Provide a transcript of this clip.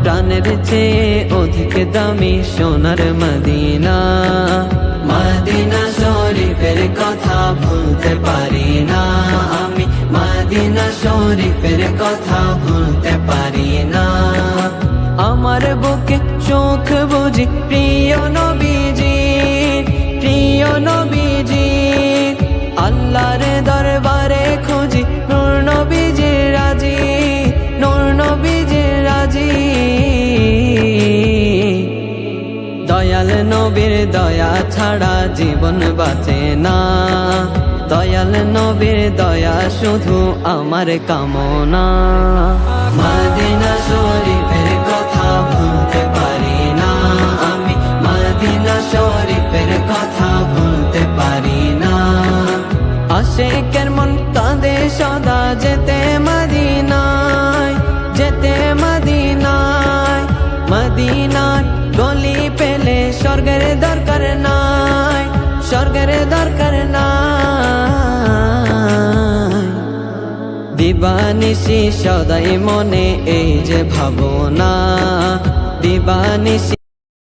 প্রাণের চেয়ে অধিক দামি সোনার মদিনা। মদিনা শরীফের কথা ভুলতে পারি না আমি, মদিনা শরীফের কথা ভুলতে পারি না। আমার বুকে সুখ বুঝি প্রিয় নবীজি, প্রিয় নবীজি। আল্লাহর দরবারে খুঁজি নূর নবীজির রাজি, নূর নবীজির রাজি। দয়াল নবীর দয়া ছাড়া জীবন বাঁচে না, দয়াল নবীর দয়া শুধু আমার কামনা। মদিনা শরীফের কথা ভুলতে পারি না আমি, মদিনা শরীফের কথা ভুলতে পারি না। আশিকের মন কাঁদে সদা যেতে মদিনায়, যেতে মদিনায়। মদিনার গলি পেলে স্বর্গের দরকার নাই, স্বর্গের দরকার নাই। দিবানিশি সদাই মনে এই যে ভাবনা, দিবানিশি